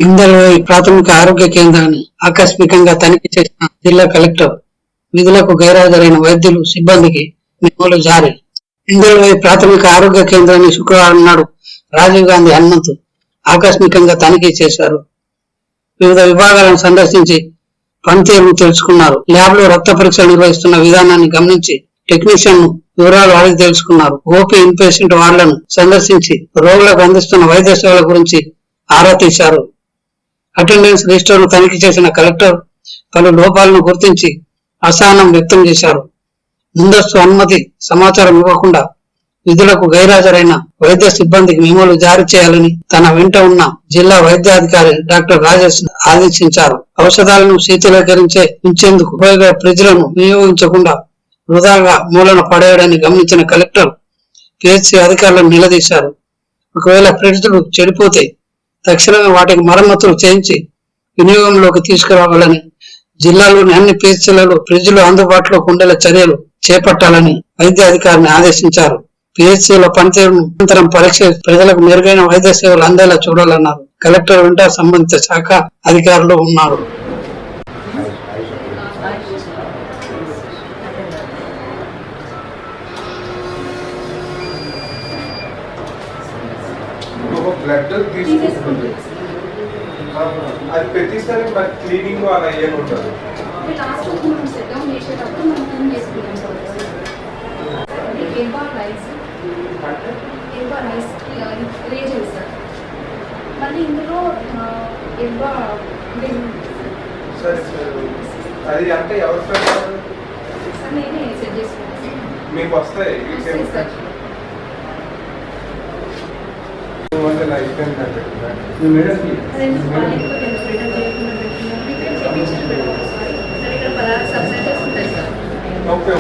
ఇందల్వాయి ప్రాథమిక ఆరోగ్య కేంద్రాన్ని ఆకస్మికంగా తనిఖీ చేసిన జిల్లా కలెక్టర్ విధులకు గైర్హాజరైన వైద్యులు సిబ్బందికి మెమోలు జారీ. ఇందల్వాయి ప్రాథమిక ఆరోగ్య కేంద్రాన్ని శుక్రవారం నాడు రాజీవ్ గాంధీ హనుమంతు ఆకస్మికంగా తనిఖీ చేశారు. వివిధ విభాగాలను సందర్శించి పనితీరును తెలుసుకున్నారు. ల్యాబ్ లో రక్త పరీక్ష నిర్వహిస్తున్న విధానాన్ని గమనించి టెక్నీషియన్ ను వివరాలు అడిగి తెలుసుకున్నారు. ఓపీ ఇన్పేషెంట్ వార్డులను సందర్శించి రోగులకు అందిస్తున్న వైద్య సేవల గురించి ఆరా తీశారు. అటెండెన్స్ రిజిస్టర్ ను తనిఖీ చేసిన కలెక్టర్ పలు లోపాలను గుర్తించి అసహనం వ్యక్తం చేశారు. ముందస్తు అనుమతి సమాచారం ఇవ్వకుండా విధులకు గైర్హాజరైన వైద్య సిబ్బందికి మెమోలు జారీ చేయాలని తన వెంట ఉన్న జిల్లా వైద్యాధికారి డాక్టర్ రాజేష్ ఆదేశించారు. ఔషధాలను శీతలీకరించే ఉంచేందుకు ఉపయోగ ఫ్రిడ్జ్లను వినియోగించకుండా వృధాగా మూలన పడేయడాన్ని గమనించిన కలెక్టర్ పిహెచ్సి అధికారులను నిలదీశారు. ఒకవేళ ఫ్రిడ్జ్లు చెడిపోతే తక్షణమే వాటికి మరమ్మతులు చేయించి వినియోగంలోకి తీసుకురావాలని, జిల్లాలోని అన్ని పిహెచ్సిలలో ఫ్రిడ్జ్లు అందుబాటులోకి ఉండేలా చర్యలు చేపట్టాలని వైద్య అధికారిని ఆదేశించారు. పిహెచ్సిల పనితీరును నిరంతరం పరీక్ష ప్రజలకు మెరుగైన వైద్య సేవలు అందేలా చూడాలన్నారు. కలెక్టర్ వెంట సంబంధిత శాఖ అధికారులు ఉన్నారు. అది ప్రతిసారి మరి క్లీనింగ్ అలా ఏమి ఉంటుంది? లాస్ట్ మనం సెట్ డౌన్ చేసేటప్పుడు మనం క్లీన్ చేసుకుంటాం sir. Elba rice raises sir. మళ్ళీ ఇందులో ఎల్బా సరే సార్, అది అంటే ఎవరు సార్? నేనే సెట్ చేసుకుంటాను. మీకు వస్తాయి సార్. ఓకే.